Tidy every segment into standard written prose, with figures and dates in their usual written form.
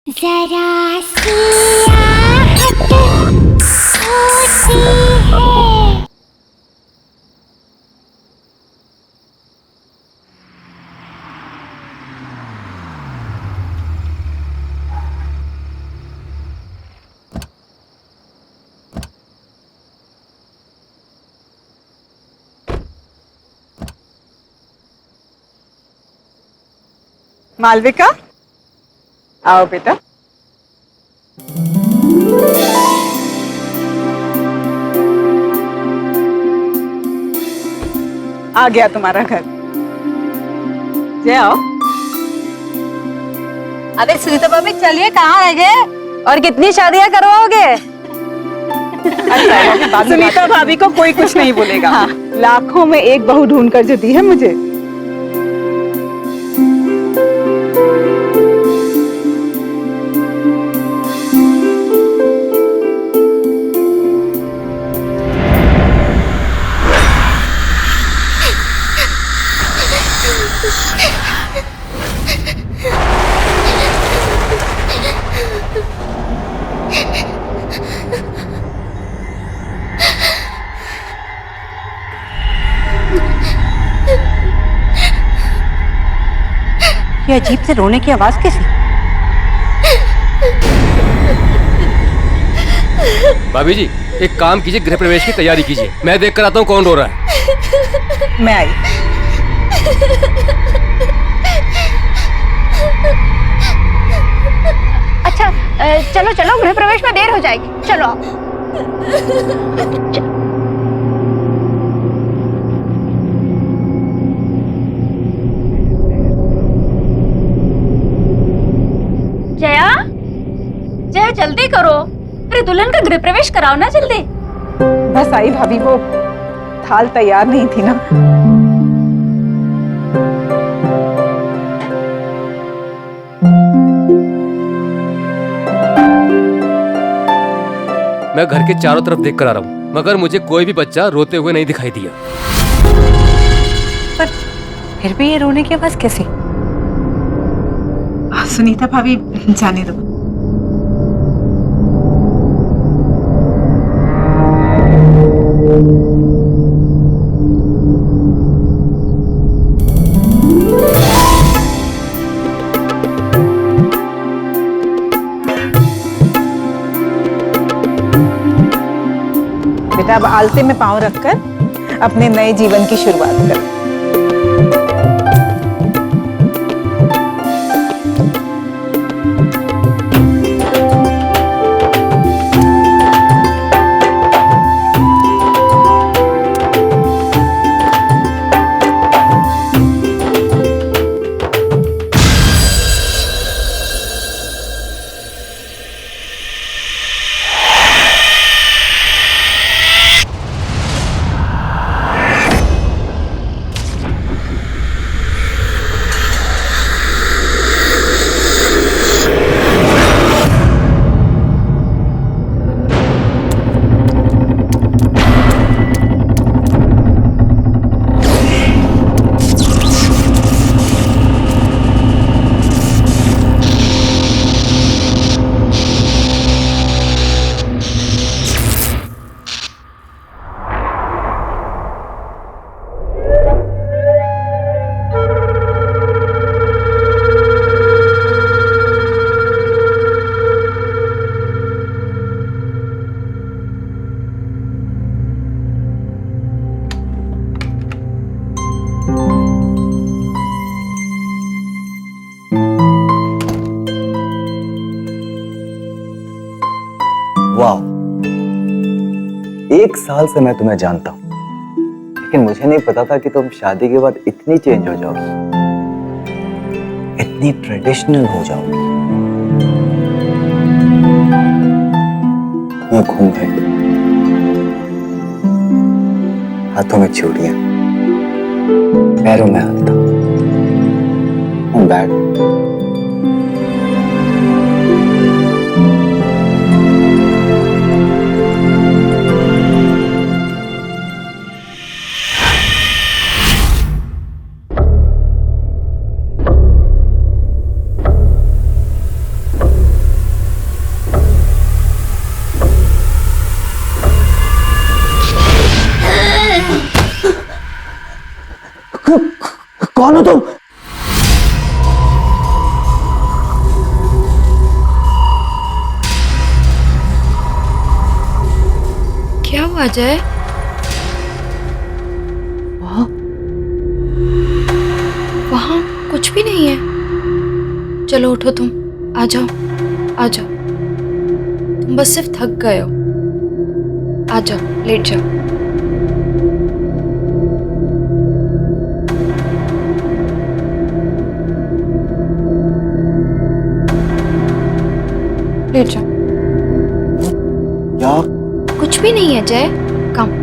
जरा सी आहट होती है। मालविका, आओ बेटा। आ गया तुम्हारा घर। जय आओ। अरे सुनीता भाभी चलिए, कहाँ रह गए और कितनी शादियां करवाओगे? सुनीता भाभी को कोई कुछ नहीं बोलेगा। हाँ। लाखों में एक बहू ढूंढ कर जो दी है मुझे। ये अजीब से रोने की आवाज कैसी? भाभी जी, एक काम कीजिए, गृह प्रवेश की तैयारी कीजिए। मैं देख कर आता हूँ कौन रो रहा है। मैं आई। अच्छा चलो चलो, गृह प्रवेश में देर हो जाएगी, चलो। जया, जया जल्दी करो, अरे दुल्हन का गृह प्रवेश कराओ ना जल्दी। बस आई भाभी, वो थाल तैयार नहीं थी ना। मैं घर के चारों तरफ देख कर आ रहा हूँ, मगर मुझे कोई भी बच्चा रोते हुए नहीं दिखाई दिया। पर फिर भी ये रोने की आवाज कैसी? सुनीता भाभी जाने दो। बेटा, अब आलते में पांव रखकर अपने नए जीवन की शुरुआत करो। वाह, 1 साल से मैं तुम्हें जानता हूं, लेकिन मुझे नहीं पता था कि तुम शादी के बाद इतनी चेंज हो जाओगी, इतनी ट्रेडिशनल हो जाओगी। ये घूंघट, हाथों में चूड़ियां, पैरों में हाथ, बैग, कौन हो तुम? क्या हुआ जय? वहाँ कुछ भी नहीं है। चलो उठो, तुम आ जाओ, आ जाओ। तुम बस सिर्फ थक गए हो। आ जाओ, लेट जाओ। लेट जाओ। क्या? कुछ भी नहीं है जय, कम।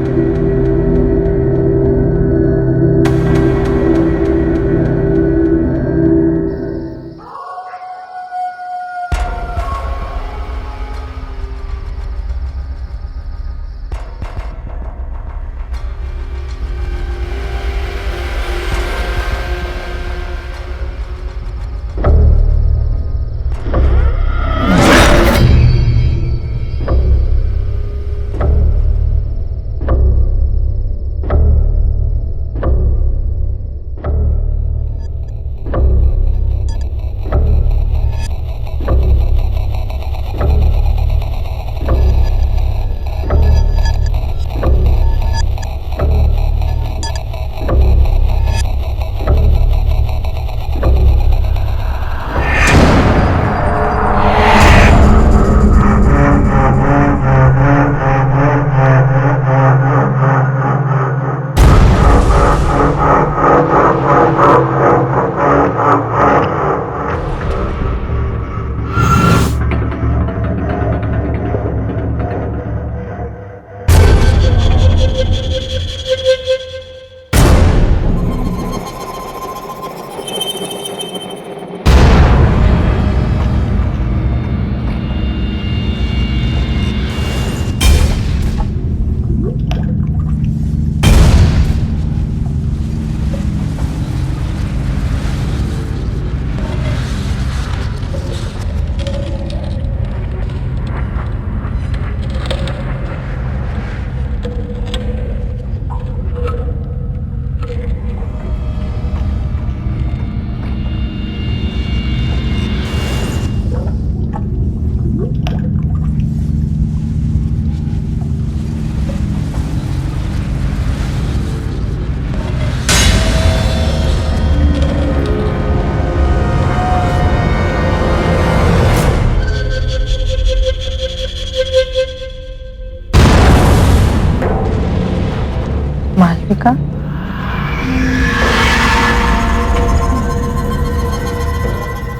मालविका,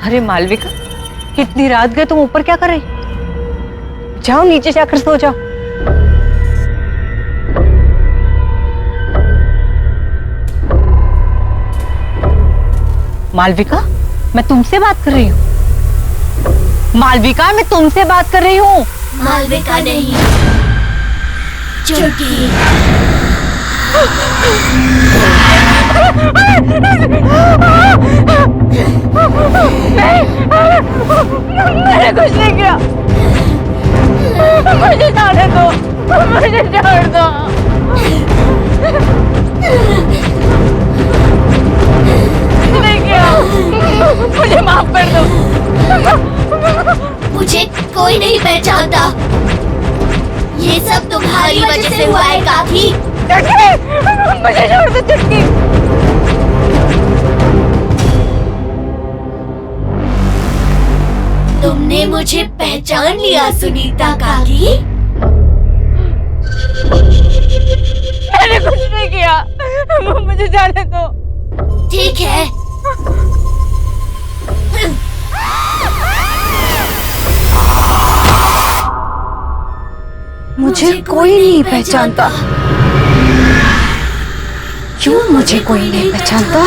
अरे मालविका, इतनी रात गए तुम ऊपर क्या कर रही? जाओ नीचे जाकर सो जाओ। मालविका, मैं तुमसे बात कर रही हूँ। मालविका, मैं तुमसे बात कर रही हूँ। मालविका नहीं, चुटकी। मैंने कुछ नहीं किया। मुझे जाने दो, मुझे छोड़ दो। नहीं किया, मुझे माफ कर दो। मुझे कोई नहीं पहचानता। ये सब तुम्हारी वजह से हुआ है काकी। मुझे छोड़ दो चुटकी। तुमने मुझे पहचान लिया सुनीता काकी। मैंने कुछ नहीं किया, मुझे जाने दो। ठीक है, मुझे कोई नहीं पहचानता। क्यों मुझे कोई नहीं पहचानता?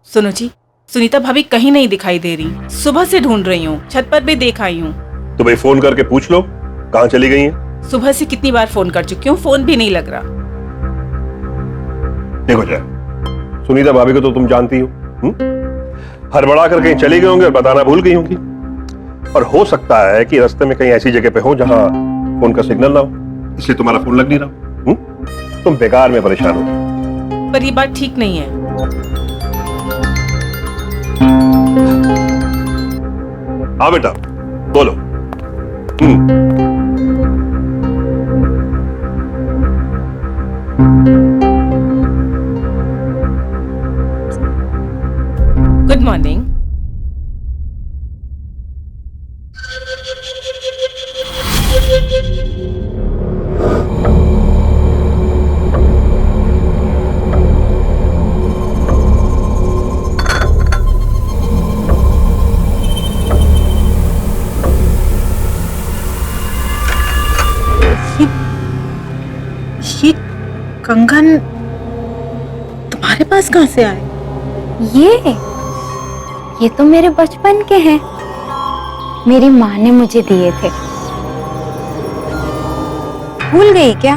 सुनो जी, सुनीता भाभी कहीं नहीं दिखाई दे रही। सुबह से ढूंढ रही हूँ, छत पर भी देख आई हूँ। तो भाई फोन करके पूछ लो कहाँ चली गई हैं। सुबह से कितनी बार फोन कर चुकी हूँ, फोन भी नहीं लग रहा। देखो जय, सुनीता भाभी को तो तुम जानती हो, हड़बड़ा कर कहीं चली गई होंगी और बताना भूल गई होंगी। और हो सकता है कि रास्ते में कहीं ऐसी जगह पे हो जहां फोन का सिग्नल ना हो, इसलिए तुम्हारा फोन लग नहीं रहा। तुम बेकार में परेशान हो। पर ये बात ठीक नहीं है। हाँ बेटा बोलो। Good morning. ये कंगन तुम्हारे पास कहाँ से आए? ये तो मेरे बचपन के हैं। मेरी माँ ने मुझे दिए थे। भूल गई क्या?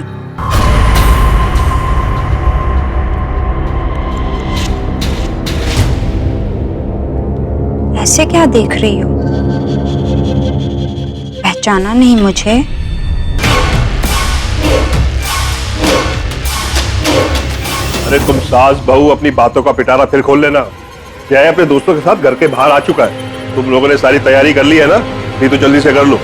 ऐसे क्या देख रही हो? पहचाना नहीं मुझे? अरे तुम सास बहू अपनी बातों का पिटारा फिर खोल लेना। जय अपने दोस्तों के साथ घर के बाहर आ चुका है। तुम लोगों ने सारी तैयारी कर ली है ना? नहीं तो जल्दी से कर लो।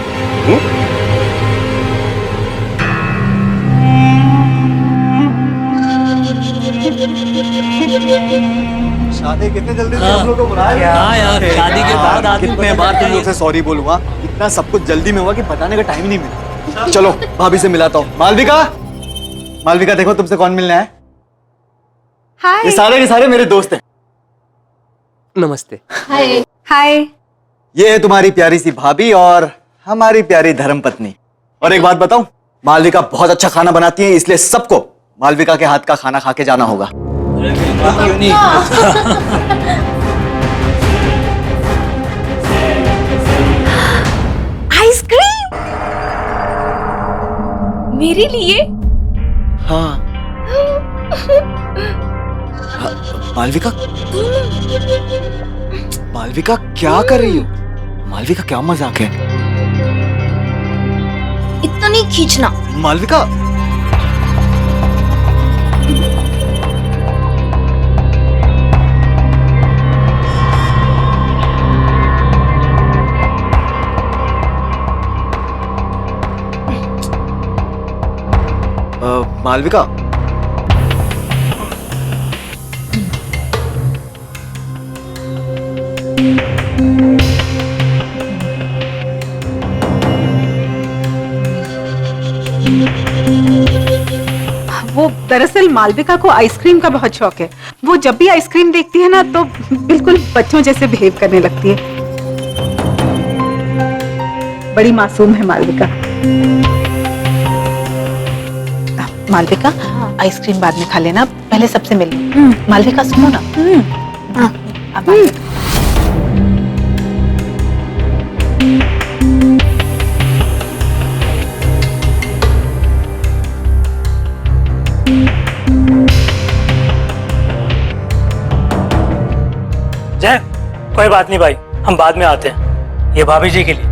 शादी कितने जल्दी से हम लोग को बुलाया? हाँ यार, शादी के बाद आदमी कितने बार तुम लोग से सॉरी बोलूंगा, इतना सब कुछ जल्दी में हुआ कि बताने का टाइम ही नहीं मिला। चलो भाभी से मिलाता हूँ। मालविका, मालविका देखो तुमसे कौन मिलना है। हाय। ये सारे के सारे मेरे दोस्त हैं। नमस्ते। हाय। हाय। ये है तुम्हारी प्यारी सी भाभी और हमारी प्यारी धर्मपत्नी। और एक बात बताऊं, मालविका बहुत अच्छा खाना बनाती है, इसलिए सबको मालविका के हाथ का खाना खा के जाना होगा। क्यों नहीं? आइसक्रीम मेरे लिए? हाँ। मालविका, मालविका क्या कर रही हो? मालविका क्या मजाक है? इतना नहीं खींचना। मालविका, मालविका, वो दरअसल मालविका को आइसक्रीम का बहुत शौक है। वो जब भी आइसक्रीम देखती है ना तो बिल्कुल बच्चों जैसे बिहेव करने लगती है। बड़ी मासूम है मालविका। मालविका, आइसक्रीम बाद में खा लेना, पहले सबसे मिल लो। मालविका सुनो ना। अब जय, कोई बात नहीं भाई, हम बाद में आते हैं। ये भाभी जी के लिए।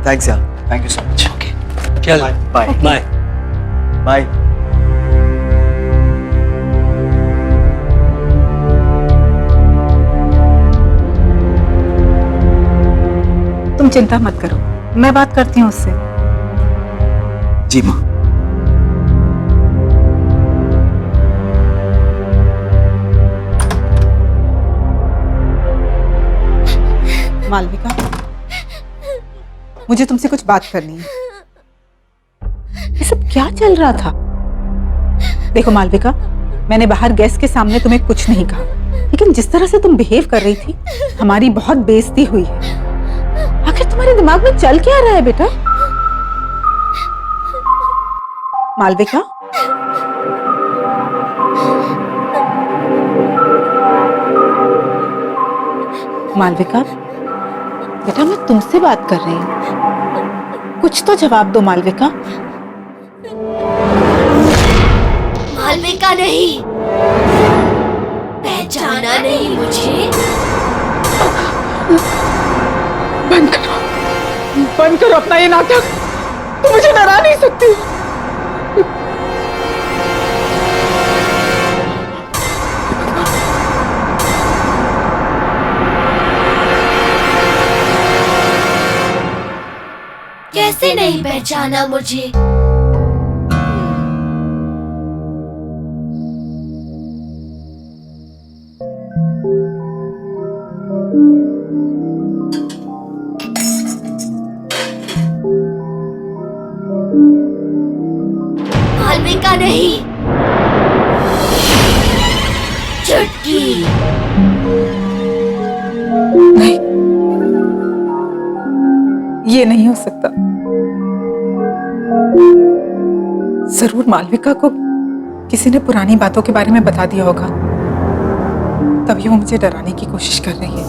थैंक्स यार, thank you so much. Okay, चल बाय बाय। बाय। तुम चिंता मत करो, मैं बात करती हूँ उससे। जी माँ। मालविका, मुझे तुमसे कुछ बात करनी है। ये सब क्या चल रहा था? देखो मालविका, मैंने बाहर गेस्ट के सामने तुम्हें कुछ नहीं कहा, लेकिन जिस तरह से तुम बिहेव कर रही थी, हमारी बहुत बेइज्जती हुई है। आखिर तुम्हारे दिमाग में चल क्या रहा है बेटा? मालविका, मालविका, बेटा मैं तुमसे बात कर रही हूँ, कुछ तो जवाब दो मालविका। मालविका नहीं, पहचाना नहीं मुझे? बंद करो अपना ये नाटक, तुम मुझे डरा नहीं सकती। कैसे नहीं पहचाना मुझे? मालविका नहीं, चुटकी। नहीं, ये नहीं हो सकता। जरूर मालविका को किसी ने पुरानी बातों के बारे में बता दिया होगा, तभी वो मुझे डराने की कोशिश कर रही है।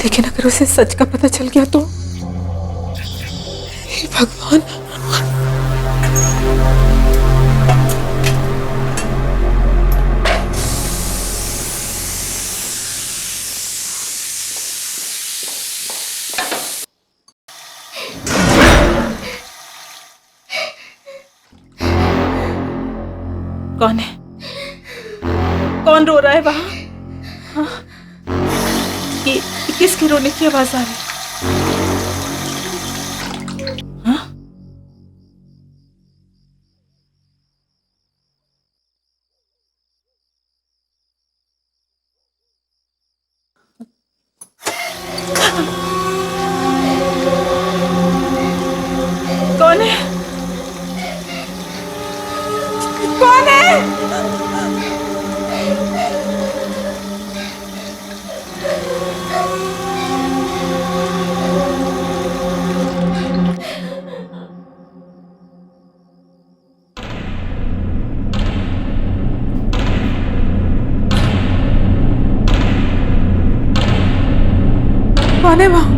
लेकिन अगर उसे सच का पता चल गया तो? हे भगवान। कौन है? कौन रो रहा है वहां? हाँ? ये किसके रोने की आवाज आ रही? हाँ? कौन है? कौन है? कौन है वहां?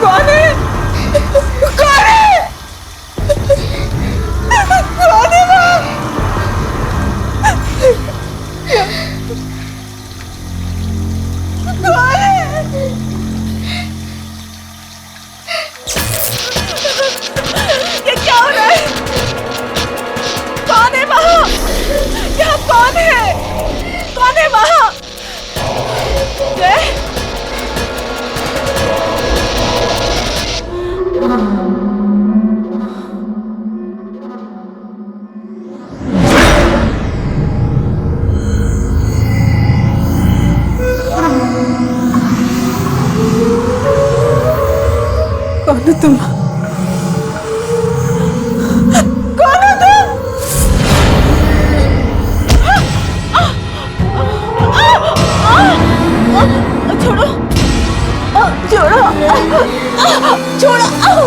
कौन है? कौन है? कौन है वहां? कौन है? ये क्या हो रहा है? कौन है वहां? यहाँ कौन है? कौन है वहां? जय? कौन हो तुम? कौन हो तुम? छोड़ो, छोड़ो,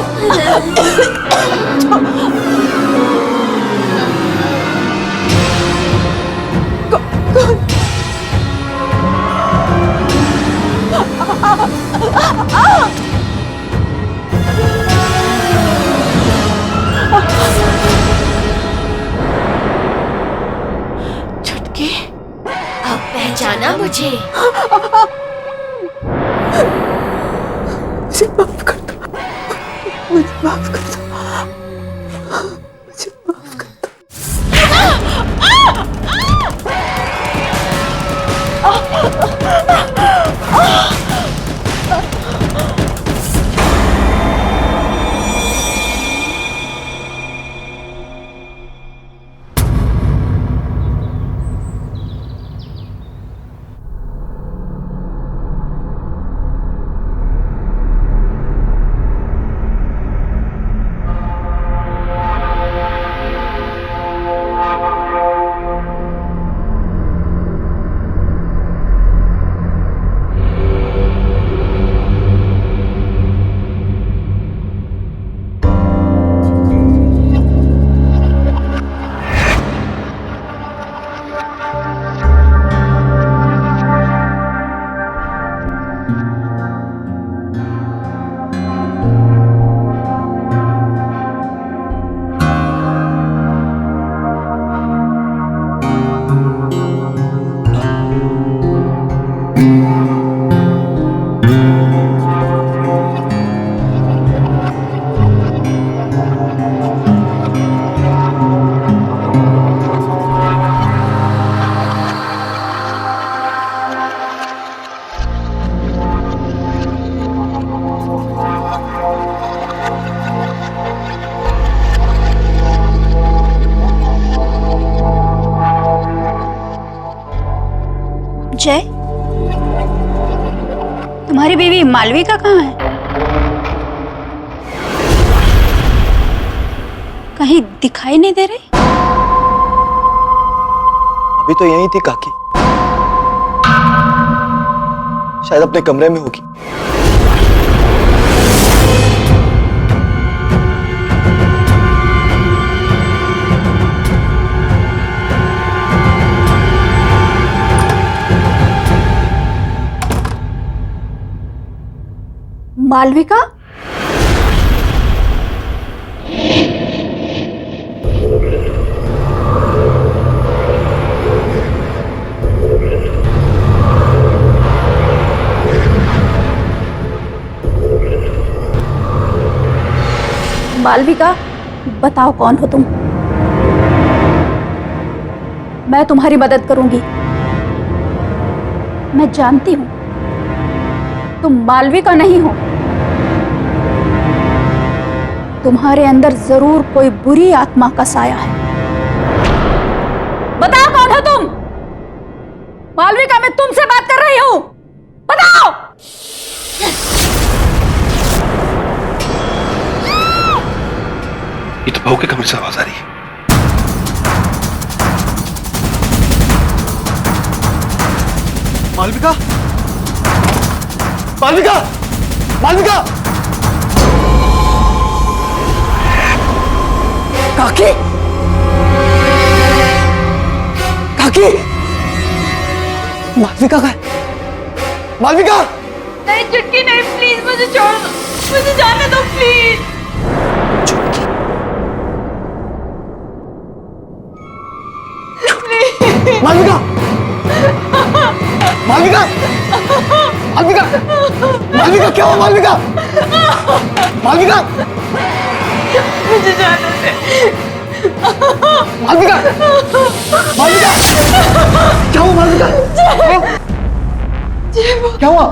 चुटकी, अब पहचाना मुझे? मुझे माफ कर दो, मुझे माफ कर दो, मुझे माफ कर दो। मालविका कहाँ है? कहीं दिखाई नहीं दे रही। अभी तो यही थी काकी, शायद अपने कमरे में होगी। मालविका? मालविका, बताओ कौन हो तुम? मैं तुम्हारी मदद करूंगी। मैं जानती हूं तुम मालविका नहीं हो। तुम्हारे अंदर जरूर कोई बुरी आत्मा का साया है। बताओ कौन हो तुम? मालविका, मैं तुमसे बात कर रही हूं, बताओ। ये तो बहू के कमरे से आवाज आ रही है। मालविका, मालविका, मालविका! काकी, काकी! मालविका का, मालविका! नहीं चुटकी नहीं, प्लीज मुझे छोड़ दो, मुझे जाने दो प्लीज। मालविका, मालविका, मालविका, मालविका क्या हुआ? मालविका, मालविका, मुझे जाने दे। मालविका, मालविका, क्या हुआ? मालविका, क्या हुआ?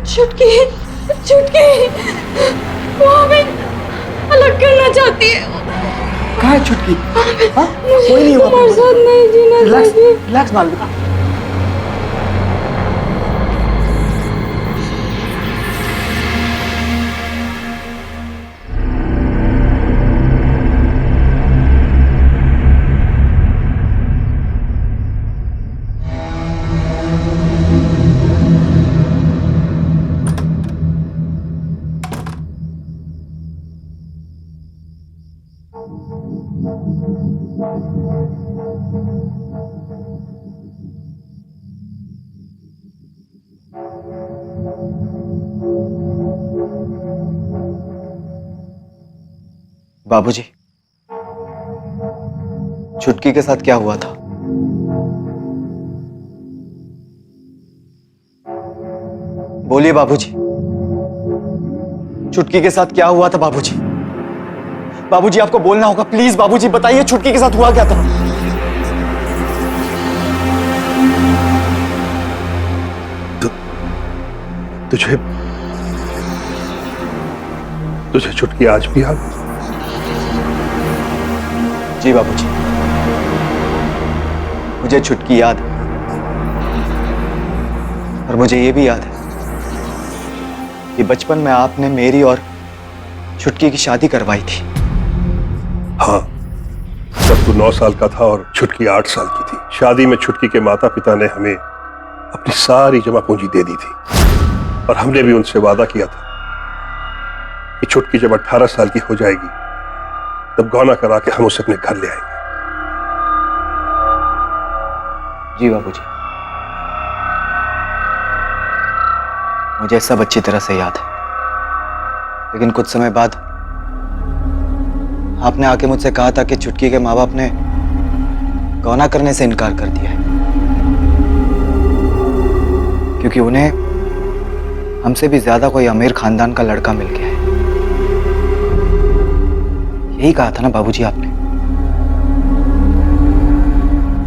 चुटकी, चुटकी, वो हमें अलग करना चाहती है। कहाँ है छुटकी? हाँ? कोई नहीं हुआ। तुम्हारे साथ नहीं जीना रिलैक्स, चाहती। रिलैक्स मालविका। बाबूजी, छुटकी के साथ क्या हुआ था? बोलिए बाबूजी, छुटकी के साथ क्या हुआ था? बाबूजी, बाबूजी आपको बोलना होगा, प्लीज बाबूजी बताइए छुटकी के साथ हुआ क्या था? तुझे छुटकी आज भी याद? जी बाबूजी, मुझे छुटकी याद है, और मुझे ये भी याद है कि बचपन में आपने मेरी और छुटकी की शादी करवाई थी। हाँ, जब तू 9 साल का था और छुटकी 8 साल की थी। शादी में छुटकी के माता पिता ने हमें अपनी सारी जमा पूंजी दे दी थी, और हमने भी उनसे वादा किया था कि छुटकी जब 18 साल की हो जाएगी तब गौना करा के हम उसे अपने घर ले आएंगे। जी बाबूजी, मुझे सब अच्छी तरह से याद है, लेकिन कुछ समय बाद आपने आके मुझसे कहा था कि छुटकी के माँ बाप ने गौना करने से इनकार कर दिया है, क्योंकि उन्हें हमसे भी ज्यादा कोई अमीर खानदान का लड़का मिल गया है। यही कहा था ना बाबूजी आपने?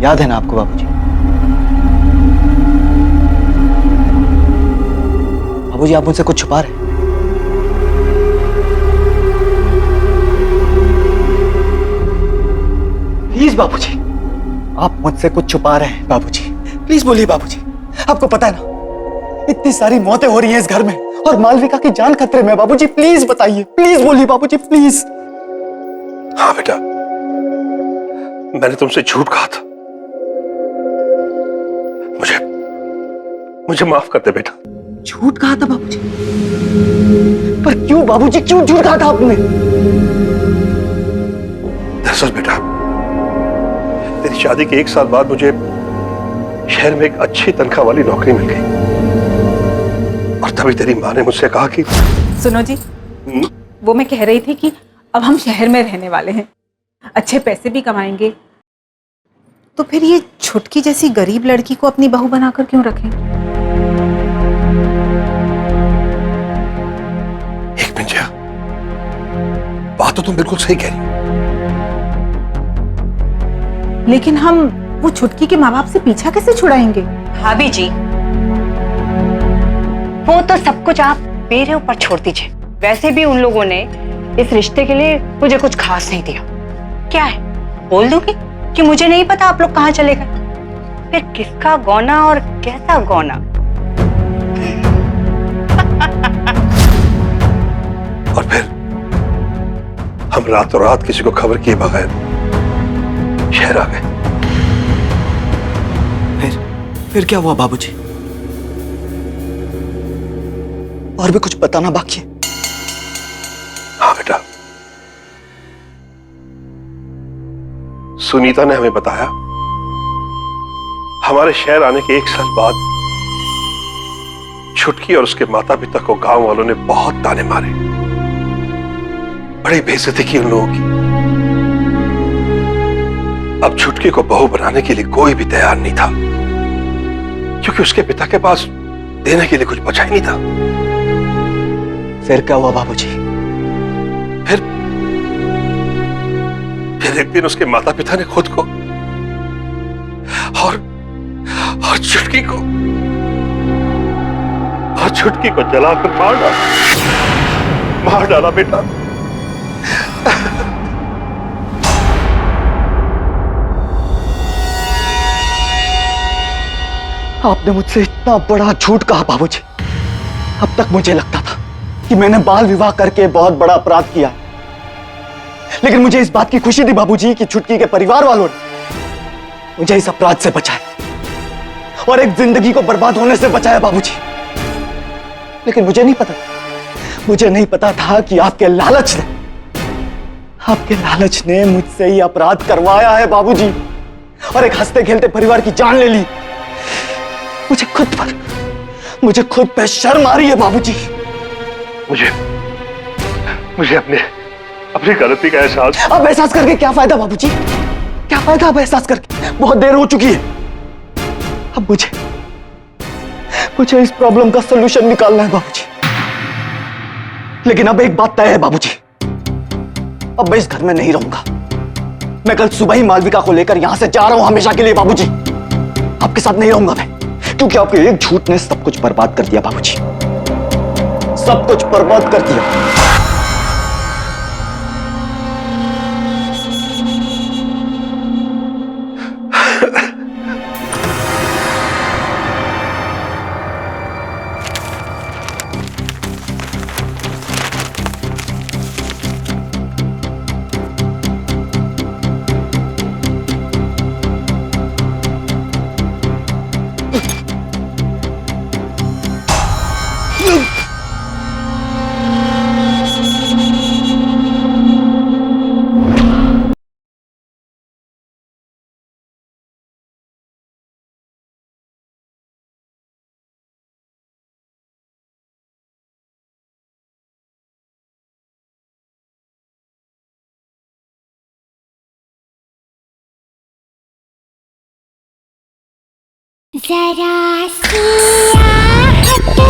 याद है ना आपको बाबूजी? बाबूजी, आप मुझसे कुछ छुपा रहे हैं? प्लीज बाबूजी, आप मुझसे कुछ छुपा रहे हैं बाबूजी। प्लीज बोलिए बाबूजी। आपको पता है ना, इतनी सारी मौतें हो रही हैं इस घर में, और मालविका की जान खतरे में। बाबूजी प्लीज बताइए, प्लीज बोलिए बाबूजी प्लीज। हाँ बेटा, मैंने तुमसे झूठ कहा था। मुझे माफ कर दे बेटा। झूठ कहा था बाबूजी? पर क्यों बाबूजी, क्यों झूठ कहा था आपने? दरअसल बेटा, तेरी शादी के 1 साल बाद मुझे शहर में एक अच्छी तनख्वाह वाली नौकरी मिल गई और तभी तेरी माँ ने मुझसे कहा कि सुनो जी, वो मैं कह रही थी कि अब हम शहर में रहने वाले हैं, अच्छे पैसे भी कमाएंगे, तो फिर ये छुटकी जैसी गरीब लड़की को अपनी बहू बनाकर क्यों रखें? एक मिनट जया, बात तो तुम बिल्कुल सही कह रही हो, लेकिन हम वो छुटकी के माँ बाप से पीछा कैसे छुड़ाएंगे? भाभी जी, वो तो सब कुछ आप मेरे ऊपर छोड़ दीजिए। वैसे भी उन लोगों ने इस रिश्ते के लिए मुझे कुछ खास नहीं दिया। क्या है, बोल दूंगी कि मुझे नहीं पता आप लोग कहाँ चले गए। फिर किसका गौना और कैसा गौना। और फिर हम रातों रात किसी को खबर किए बगैर शहर आ गए। फिर क्या हुआ बाबूजी? और भी कुछ बताना बाकी है? हाँ बेटा, सुनीता ने हमें बताया हमारे शहर आने के 1 साल बाद छुटकी और उसके माता पिता को गांव वालों ने बहुत ताने मारे, बड़ी बेइज्जती की उन लोगों की। अब छुटकी को बहू बनाने के लिए कोई भी तैयार नहीं था, क्योंकि उसके पिता के पास देने के लिए कुछ बचा ही नहीं था। फिर क्या हुआ बाबूजी? फिर एक दिन उसके माता पिता ने खुद को और छुटकी को जलाकर मार डाला बेटा। आपने मुझसे इतना बड़ा झूठ कहा बाबूजी। अब तक मुझे लगता था कि मैंने बाल विवाह करके बहुत बड़ा अपराध किया है, लेकिन मुझे इस बात की खुशी थी बाबूजी कि छुटकी के परिवार वालों ने मुझे इस अपराध से बचाया और एक जिंदगी को बर्बाद होने से बचाया बाबूजी। लेकिन मुझे नहीं पता था कि आपके लालच ने मुझसे ये अपराध करवाया है बाबूजी, और एक हंसते खेलते परिवार की जान ले ली। मुझे खुद पे शर्म आ रही है बाबूजी। मुझे अपनी गलती का एहसास। अब एहसास करके क्या फायदा बाबूजी? क्या फायदा अब एहसास करके? बहुत देर हो चुकी है। अब मुझे इस प्रॉब्लम का सलूशन निकालना है बाबूजी। लेकिन अब एक बात तय है बाबूजी, अब मैं इस घर में नहीं रहूंगा। मैं कल सुबह ही मालविका को लेकर यहां से जा रहा हूं हमेशा के लिए बाबूजी। आपके साथ नहीं रहूंगा मैं, क्योंकि आपके एक झूठ ने सब कुछ बर्बाद कर दिया बाबूजी, सब कुछ बर्बाद कर दिया। जरा सी आहट होती है।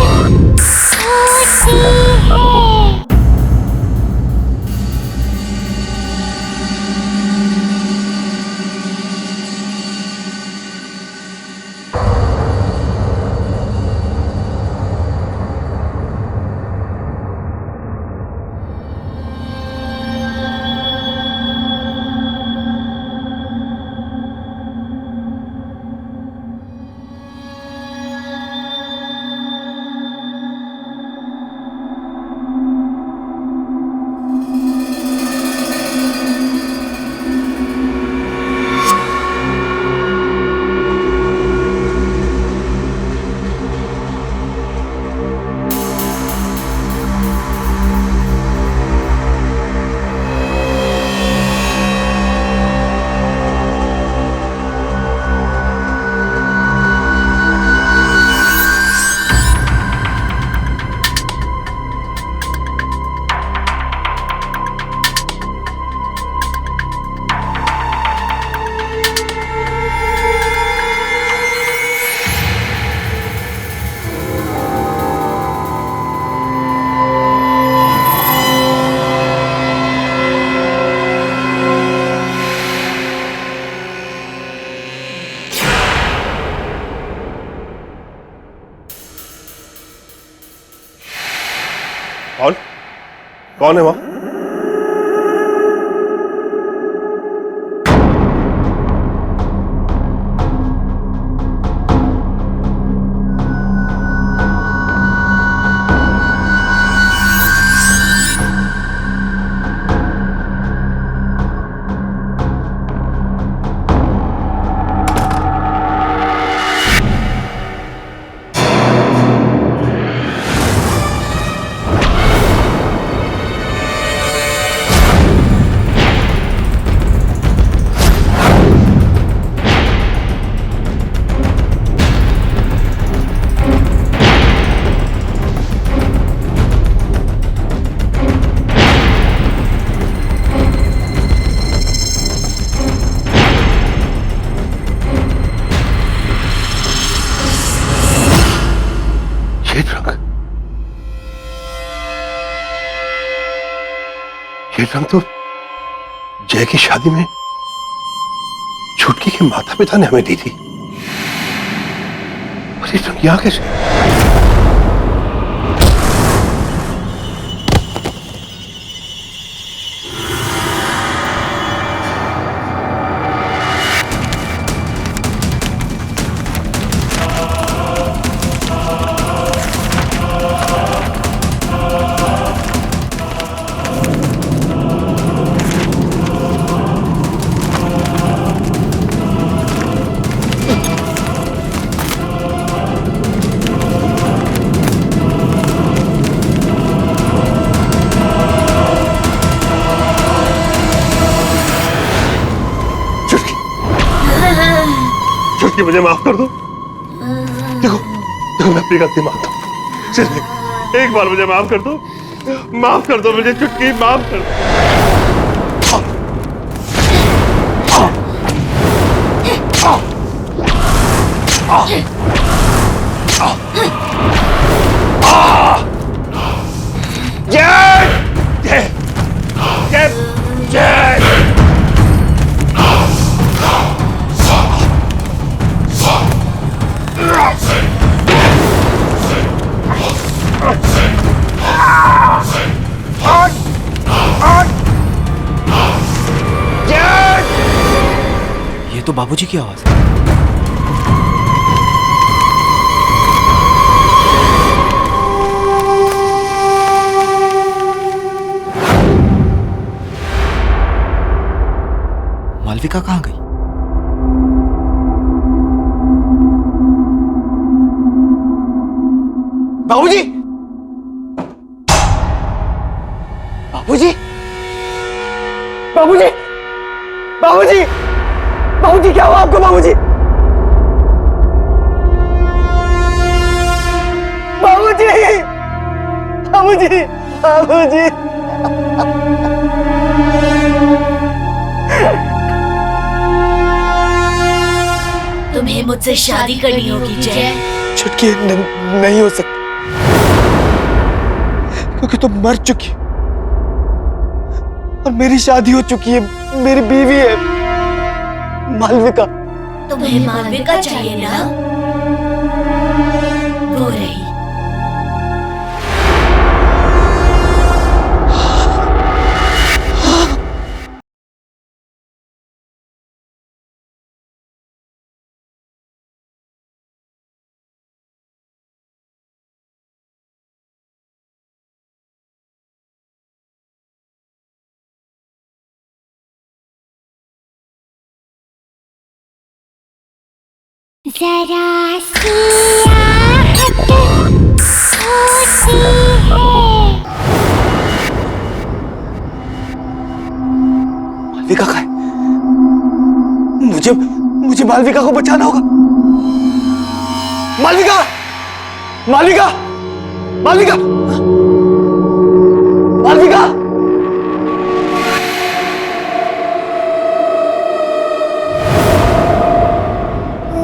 कौन है वहां? ये रंग तो जय की शादी में छुटकी के माता पिता ने हमें दी थी। और ये रंग यहां कैसे? छुटकी मुझे माफ कर दो। देखो देखो मैं अपनी गलती मानता हूँ। सिर्फ एक बार मुझे माफ कर दो। माफ कर दो मुझे छुटकी, माफ कर दो। ये तो बाबूजी की आवाज है। मालविका कहाँ गई? बाबूजी! बाबूजी! बाबूजी! बाबूजी! बाबूजी क्या हुआ आपको? बाबूजी! बाबूजी! बाबूजी! बाबूजी! तुम्हें मुझसे शादी करनी होगी जय। छुटकी नहीं हो सकती, क्योंकि तुम मर चुकी और मेरी शादी हो चुकी है, मेरी बीवी है मालविका। तुम्हें मालविका चाहिए ना? वो रही। जरा सी आहट होती है। मालविका का है। मुझे मालविका को बचाना होगा। मालविका! मालविका! मालविका! मालविका!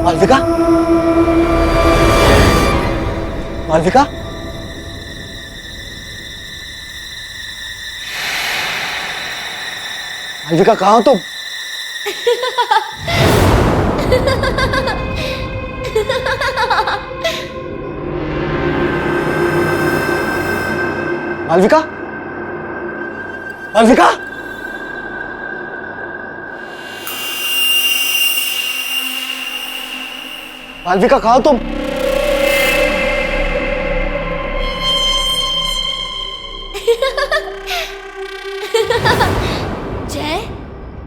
मालविका? मालविका? मालविका कहाँ हो तुम? मालविका? मालविका, मालविका कहाँ हो तुम? जय,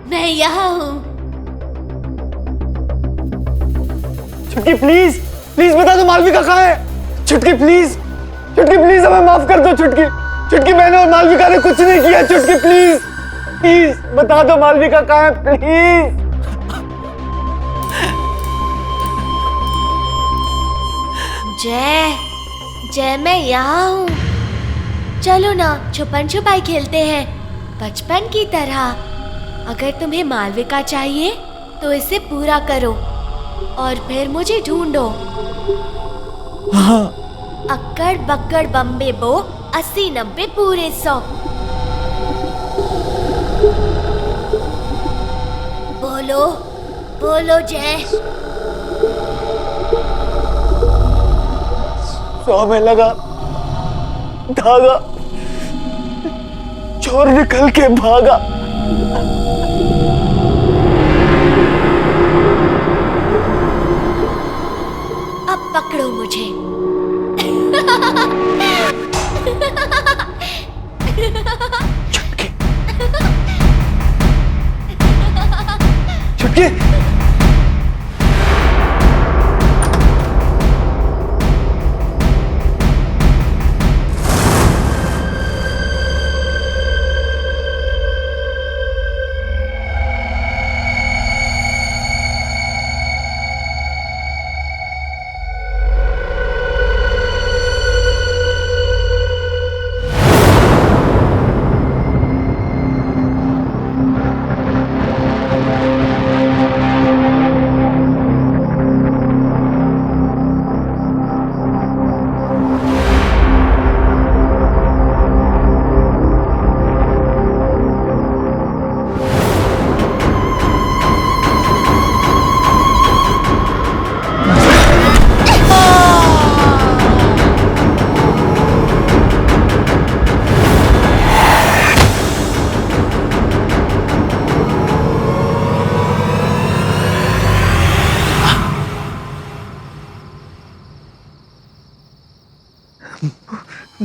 मैं यहाँ हूँ। छुटकी प्लीज, प्लीज बता दो मालविका कहाँ है। छुटकी प्लीज, छुटकी प्लीज हमें माफ कर दो। छुटकी, छुटकी मैंने और मालविका ने कुछ नहीं किया। छुटकी प्लीज, प्लीज बता दो मालविका कहाँ है प्लीज। जय, जय मैं यहाँ हूँ। चलो ना छुपन छुपाई खेलते हैं बचपन की तरह। अगर तुम्हें मालविका चाहिए तो इसे पूरा करो और फिर मुझे ढूंढो। हाँ। अक्कड़ बक्कड़ बम्बे बो 80 90 पूरे 100। बोलो बोलो जय। 100 में लगा धागा, चोर निकल के भागा। अब पकड़ो मुझे। छुटकी, छुटकी,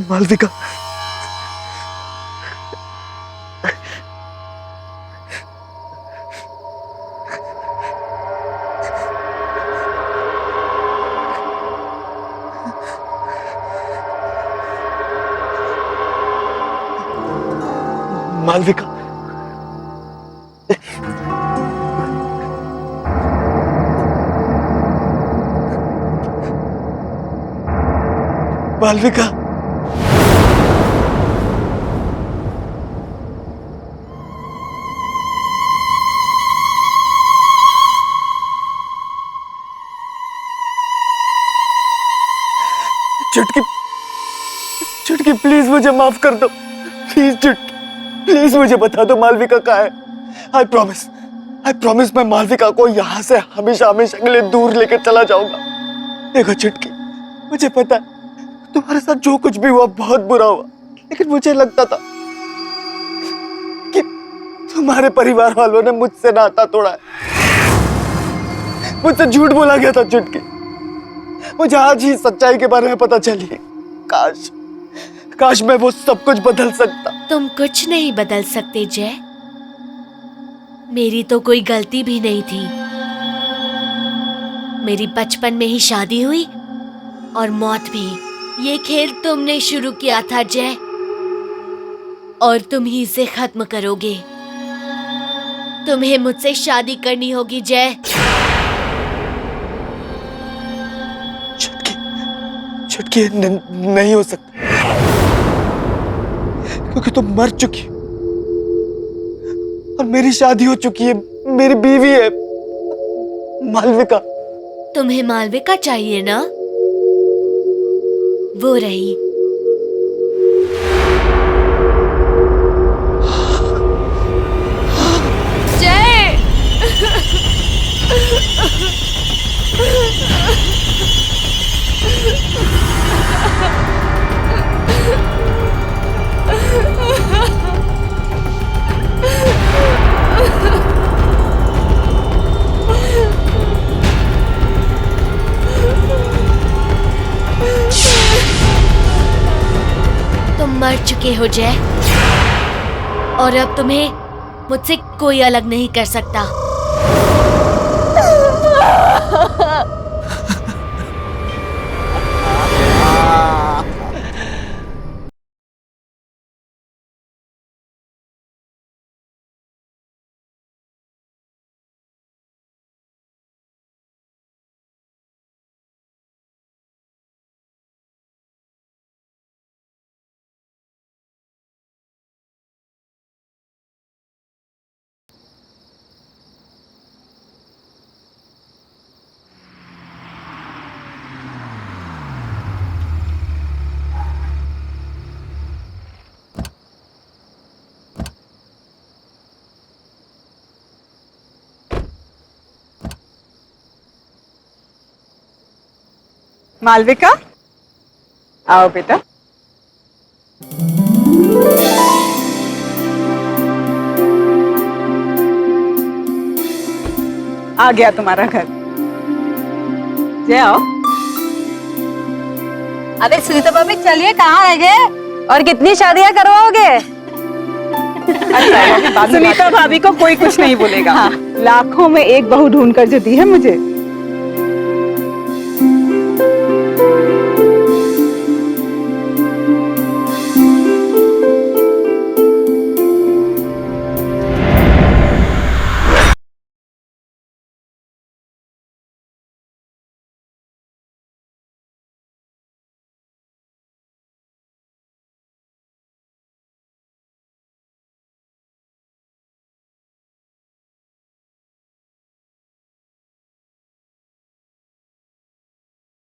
मालविका, मालविका, मालविका, चुटकी, चुटकी प्लीज मुझे माफ कर दो। प्लीज चुटकी, प्लीज मुझे बता दो मालविका कहाँ है। आई प्रॉमिस मैं मालविका को यहाँ से हमेशा हमेशा के लिए दूर लेकर चला जाऊंगा। देखो चुटकी, मुझे पता है तुम्हारे साथ जो कुछ भी हुआ बहुत बुरा हुआ, लेकिन मुझे लगता था कि तुम्हारे परिवार वालों ने मुझसे नाता तोड़ा है, मुझसे झूठ बोला गया था चुटकी। मुझे आज ही सच्चाई के बारे में पता चली। काश मैं वो सब कुछ बदल सकता। तुम कुछ नहीं बदल सकते जय। मेरी तो कोई गलती भी नहीं थी। मेरी बचपन में ही शादी हुई और मौत भी। ये खेल तुमने शुरू किया था जय, और तुम ही इसे खत्म करोगे। तुम्हें मुझसे शादी करनी होगी जय। चुटकी नहीं हो सकता, क्योंकि तुम मर चुकी हो और मेरी शादी हो चुकी है, मेरी बीवी है मालविका। तुम्हें मालविका चाहिए ना? वो रही। जय। चुके हो जय, और अब तुम्हें मुझसे कोई अलग नहीं कर सकता। मालविका, आओ बेटा। आ गया तुम्हारा घर। जय आओ। अरे सुनीता भाभी चलिए, कहाँ रह गए और कितनी शादियां करवाओगे? सुनीता भाभी को कोई कुछ नहीं बोलेगा। हाँ। लाखों में एक बहू ढूंढ कर जो दी है मुझे,